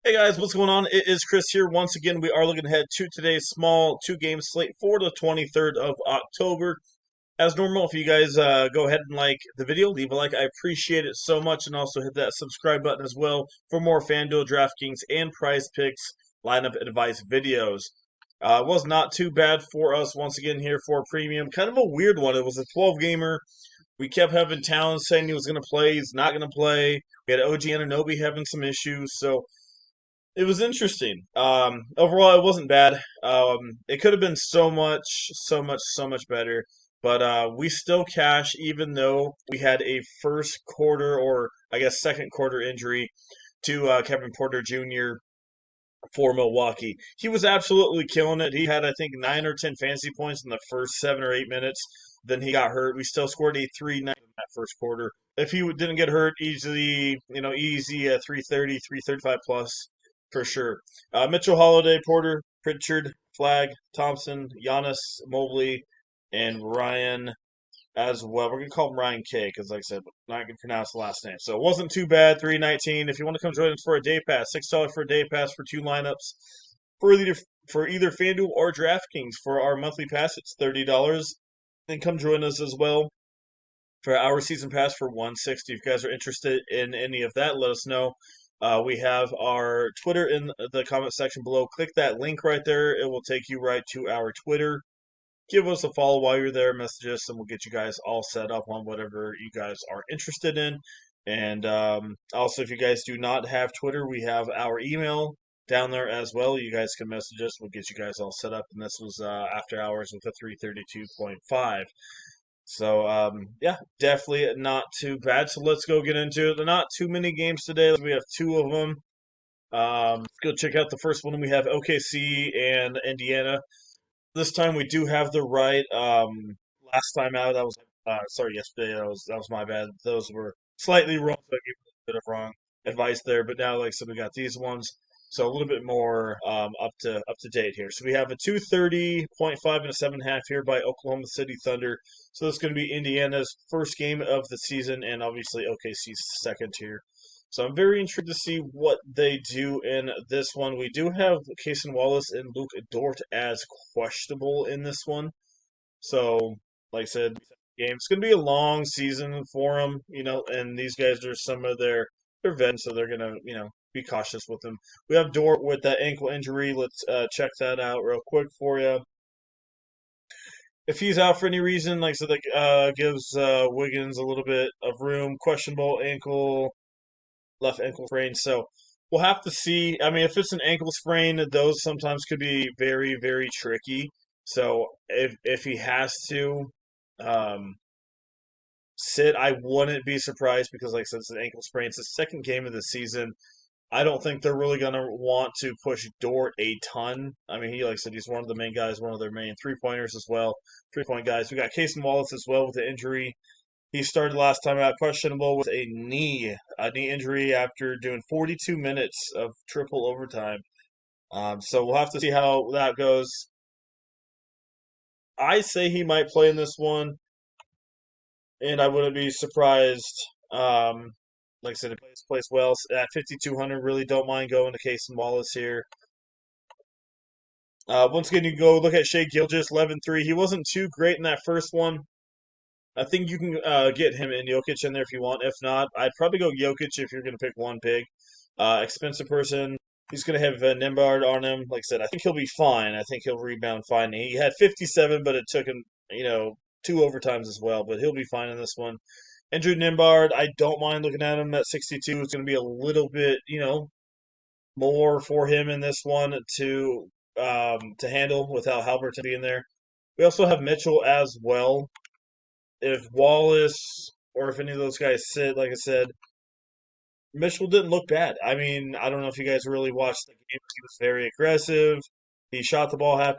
Hey guys, what's going on? It is Chris here. Once again, we are looking ahead to today's small two-game slate for the 23rd of October. As normal, if you guys go ahead and like the video, leave a like. I appreciate it so much. And also hit that subscribe button as well for more FanDuel, DraftKings, and Prize Picks lineup advice videos. It was not too bad for us once again here for premium. Kind of a weird one. It was a 12-gamer. We kept having Towns saying he was going to play. He's not going to play. We had OG Anunoby having some issues. So it was interesting. Overall, it wasn't bad. It could have been so much better. But we still cash, even though we had a first quarter, or I guess second quarter injury to Kevin Porter Jr. for Milwaukee. He was absolutely killing it. He had, I think, 9 or 10 fantasy points in the first 7 or 8 minutes. Then he got hurt. We still scored a 3-9 in that first quarter. If he didn't get hurt, easily, easy 330, 335 plus for sure. Mitchell, Holiday, Porter, Pritchard, Flag, Thompson, Giannis, Mobley, and Ryan as well. We're gonna call him Ryan K because, like I said, not gonna pronounce the last name. So it wasn't too bad. 319. If you want to come join us for a day pass, $6 for a day pass for two lineups for either FanDuel or DraftKings. For our monthly pass, it's $30. Then come join us as well for our season pass for 160. If you guys are interested in any of that, let us know. We have our Twitter in the comment section below. Click that link right there. It will take you right to our Twitter. Give us a follow while you're there. Message us, and we'll get you guys all set up on whatever you guys are interested in. And also, if you guys do not have Twitter, we have our email down there as well. You guys can message us. We'll get you guys all set up. And this was after hours with a 332.5. So, yeah, definitely not too bad. So let's go get into it. There are not too many games today. We have two of them. Let's go check out the first one. We have OKC and Indiana. This time we do have the right. Last time out, that was sorry, yesterday. That was my bad. Those were slightly wrong. So I gave a little bit of wrong advice there. But now, like I said, we got these ones. So a little bit more up to date here. So we have a 230.5 and a 7.5 here by Oklahoma City Thunder. So this is going to be Indiana's first game of the season, and obviously OKC's second here. So I'm very intrigued to see what they do in this one. We do have Cason Wallace and Luke Dort as questionable in this one. So, like I said, game. It's going to be a long season for them, and these guys are some of their vets, so they're going to, be cautious with them. We have Dort with that ankle injury. Let's check that out real quick for you. If he's out for any reason, like I said, that gives Wiggins a little bit of room. Questionable ankle, left ankle sprain. So we'll have to see. I mean, if it's an ankle sprain, those sometimes could be very, very tricky. So if he has to um, sit, I wouldn't be surprised because, like I said, it's an ankle sprain. It's the second game of the season. I don't think they're really going to want to push Dort a ton. I mean, he, like I said, he's one of the main guys, one of their main three-pointers as well. Three-point guys. We got Cason Wallace as well with the injury. He started last time out questionable with a knee injury after doing 42 minutes of triple overtime. So we'll have to see how that goes. I say he might play in this one, and I wouldn't be surprised. Like I said, he plays well at 5,200. Really don't mind going to Cason Wallace here. Once again, you go look at Shea Gilgeous, 11-3. He wasn't too great in that first one. I think you can get him and Jokic in there if you want. If not, I'd probably go Jokic if you're going to pick one pick. Expensive person. He's going to have Nembhard on him. Like I said, I think he'll be fine. I think he'll rebound fine. He had 57, but it took him, two overtimes as well. But he'll be fine in this one. Andrew Nembhard, I don't mind looking at him at 62. It's going to be a little bit, more for him in this one to handle without Halberton being there. We also have Mitchell as well. If Wallace or if any of those guys sit, like I said, Mitchell didn't look bad. I mean, I don't know if you guys really watched the game. He was very aggressive. He shot the ball half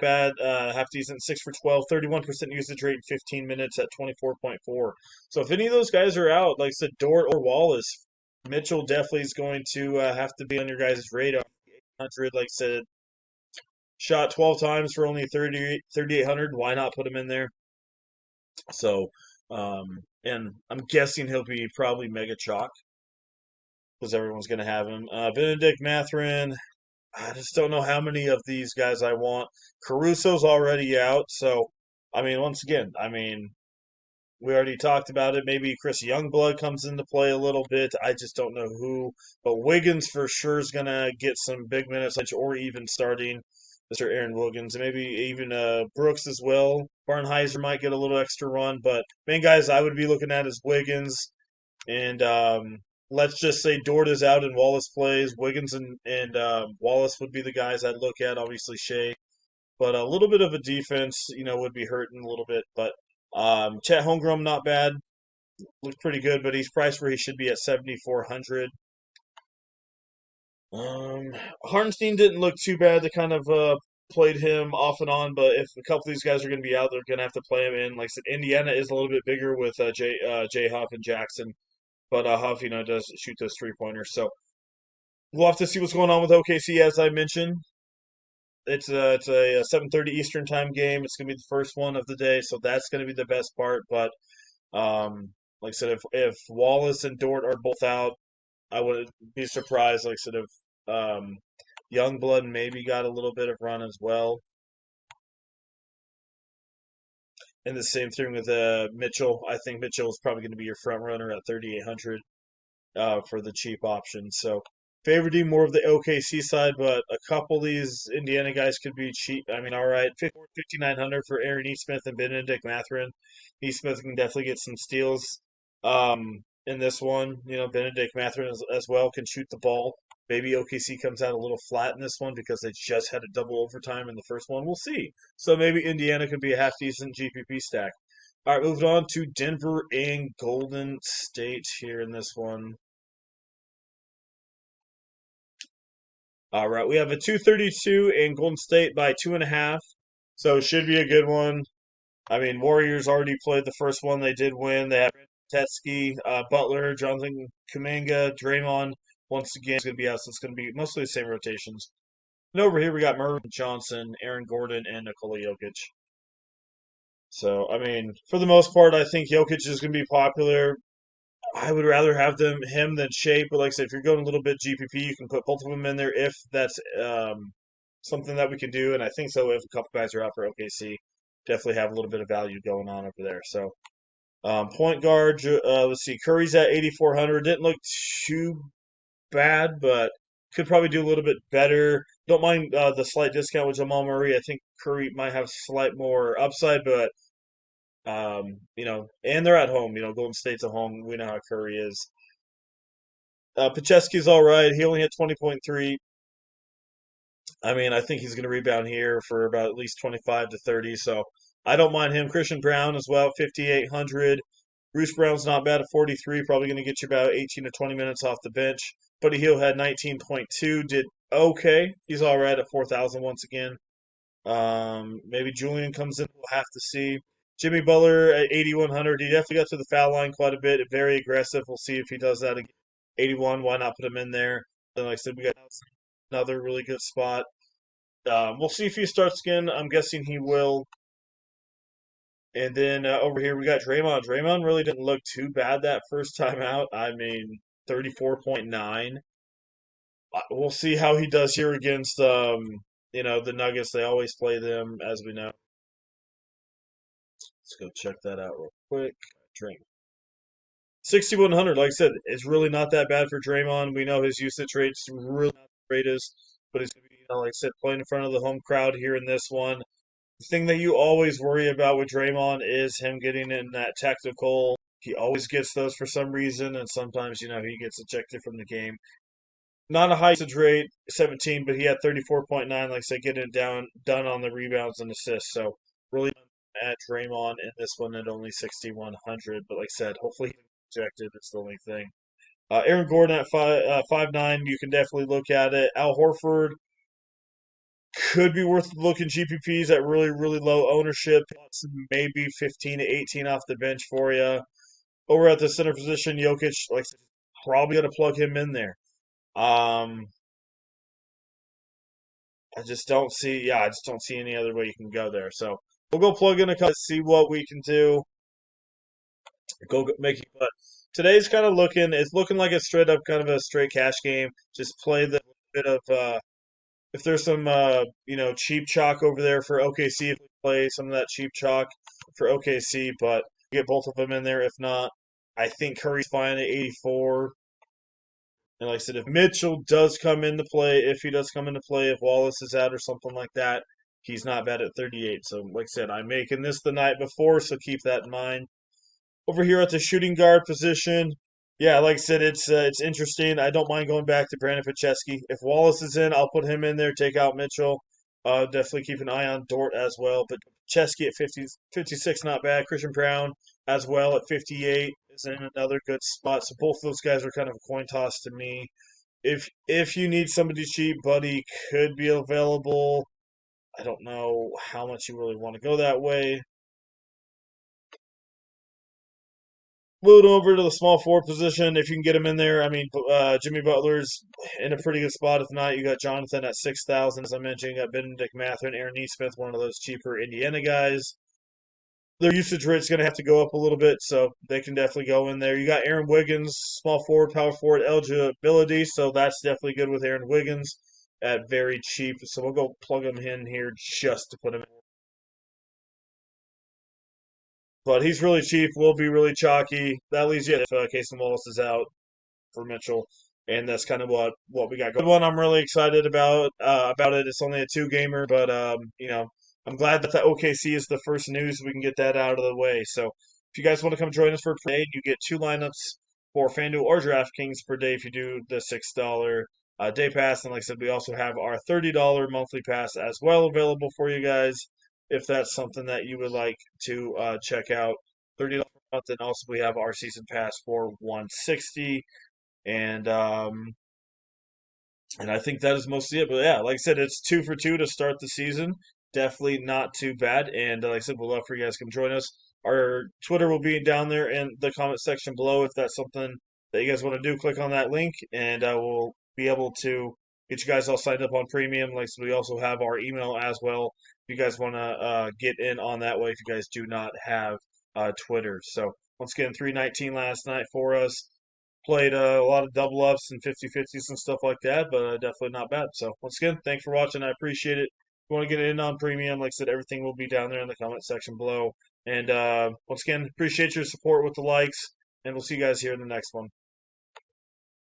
decent, 6 for 12, 31% usage rate in 15 minutes at 24.4. So if any of those guys are out, like I said, Dort or Wallace, Mitchell definitely is going to have to be on your guys' radar. 800, like I said, shot 12 times for only 3,800. Why not put him in there? So, and I'm guessing he'll be probably mega chalk. because everyone's going to have him. Benedict Mathurin, I just don't know how many of these guys I want. Caruso's already out, so I mean, once again, I mean, we already talked about it. Maybe Chris Youngblood comes into play a little bit. I just don't know who, but Wiggins for sure is gonna get some big minutes, or even starting Mr. Aaron Wiggins, and maybe even Brooks as well. Barnheiser might get a little extra run, but main guys I would be looking at is Wiggins and let's just say Dort is out and Wallace plays. Wiggins and Wallace would be the guys I'd look at. Obviously Shea, but a little bit of a defense, would be hurting a little bit. But Chet Holmgren not bad, looked pretty good, but he's priced where he should be at 7,400. Um, Hartenstein didn't look too bad. They kind of played him off and on, but if a couple of these guys are going to be out, they're going to have to play him in. Like I said, Indiana is a little bit bigger with Jay Huff and Jackson. But Huff, does shoot those 3-pointers. So we'll have to see what's going on with OKC. As I mentioned, it's a 7:30 Eastern time game. It's gonna be the first one of the day, so that's gonna be the best part. But like I said, if Wallace and Dort are both out, I wouldn't be surprised. Like I said, if Youngblood maybe got a little bit of run as well. And the same thing with Mitchell. I think Mitchell is probably going to be your front runner at 3,800. For the cheap options. So favoring more of the OKC side, but a couple of these Indiana guys could be cheap. I mean, all right, 5,900 for Aaron Nesmith and Benedict Mathurin. Nesmith can definitely get some steals in this one. Benedict Mathurin as well can shoot the ball. Maybe OKC comes out a little flat in this one because they just had a double overtime in the first one. We'll see. So maybe Indiana could be a half decent GPP stack. All right, moving on to Denver and Golden State here in this one. All right, we have a 232 in Golden State by 2.5, so it should be a good one. I mean, Warriors already played the first one; they did win. They have Tetsky, Butler, Jonathan Kuminga, Draymond. Once again, it's going to be out, so it's going to be mostly the same rotations. And over here, we got Mervin Johnson, Aaron Gordon, and Nikola Jokic. So, I mean, for the most part, I think Jokic is going to be popular. I would rather have him than Shea, but like I said, if you're going a little bit GPP, you can put both of them in there if that's something that we can do. And I think so. If a couple guys are out for OKC, definitely have a little bit of value going on over there. So point guard, let's see, Curry's at 8,400. Didn't look too bad, but could probably do a little bit better. Don't mind the slight discount with Jamal Murray. I think Curry might have slight more upside, but and they're at home. Golden State's at home. We know how Curry is. Pacheski's all right. He only had 20.3. I mean, I think he's going to rebound here for about at least 25 to 30. So I don't mind him. Christian Brown as well, 5,800. Bruce Brown's not bad at 43. Probably going to get you about 18 to 20 minutes off the bench. Buddy Hield had 19.2. Did okay. He's all right at 4,000 once again. Maybe Julian comes in. We'll have to see. Jimmy Butler at 8,100. He definitely got to the foul line quite a bit. Very aggressive. We'll see if he does that again. 81. Why not put him in there? Then, like I said, we got another really good spot. We'll see if he starts again. I'm guessing he will. And then over here we got Draymond. Draymond really didn't look too bad that first time out. I mean, 34.9. We'll see how he does here against the Nuggets. They always play them, as we know. Let's go check that out real quick. Drink. 6,100, like I said, it's really not that bad for Draymond. We know his usage rate's really not the greatest, but he's going to be, like I said, playing in front of the home crowd here in this one. The thing that you always worry about with Draymond is him getting in that technical. He always gets those for some reason, and sometimes, he gets ejected from the game. Not a high usage rate, 17, but he had 34.9, like I said, getting it done on the rebounds and assists. So really at Draymond in this one at only 6,100. But like I said, hopefully he ejected. It's the only thing. Aaron Gordon at 5'9", you can definitely look at it. Al Horford could be worth looking GPPs at really, really low ownership. Maybe 15 to 18 off the bench for you. Over at the center position, Jokic, like probably going to plug him in there. I just don't see, any other way you can go there. So we'll go plug in a cut, see what we can do. Go make it. But today's kind of it's looking like a straight up kind of a straight cash game. Just play the bit of if there's some cheap chalk over there for OKC, if we play some of that cheap chalk for OKC, but get both of them in there. If not, I think Curry's fine at 84. And like I said, if Mitchell does come into play, if he does come into play, if Wallace is out or something like that, he's not bad at 38. So like I said, I'm making this the night before, so keep that in mind. Over here at the shooting guard position, yeah, like I said, it's interesting. I don't mind going back to Brandon Pacheski. If Wallace is in, I'll put him in there. Take out Mitchell. Definitely keep an eye on Dort as well. But Pacheski at 50, 56, not bad. Christian Brown as well at 58 is in another good spot. So both of those guys are kind of a coin toss to me. If you need somebody cheap, Buddy could be available. I don't know how much you really want to go that way. Moving over to the small forward position, if you can get him in there. I mean, Jimmy Butler's in a pretty good spot. If not, you got Jonathan at 6,000. As I mentioned, you got Benedict Mathurin, Aaron Nesmith, one of those cheaper Indiana guys. Their usage rate's going to have to go up a little bit, so they can definitely go in there. You got Aaron Wiggins, small forward, power forward eligibility, so that's definitely good with Aaron Wiggins at very cheap. So we'll go plug him in here just to put him in. But he's really cheap, will be really chalky. That leaves you if Casey Wallace is out for Mitchell, and that's kind of what we got going. One I'm really excited about it. It's only a two gamer, but I'm glad that the OKC is the first news. We can get that out of the way. So if you guys want to come join us for per day, you get two lineups for FanDuel or DraftKings per day if you do the $6 day pass. And like I said, we also have our $30 monthly pass as well available for you guys if that's something that you would like to check out. $30 per month, and also we have our season pass for 160 and I think that is mostly it. But yeah, like I said, it's 2 for 2 to start the season. Definitely not too bad. And like I said, we'd love for you guys to come join us. Our Twitter will be down there in the comment section below. If that's something that you guys want to do, click on that link, and we'll be able to get you guys all signed up on premium. Like I said, we also have our email as well. If you guys want to get in on that way, if you guys do not have Twitter. So once again, 319 last night for us. Played a lot of double ups and 50-50s and stuff like that, but definitely not bad. So, once again, thanks for watching. I appreciate it. If you want to get in on premium, like I said, everything will be down there in the comment section below. And once again, appreciate your support with the likes, and we'll see you guys here in the next one.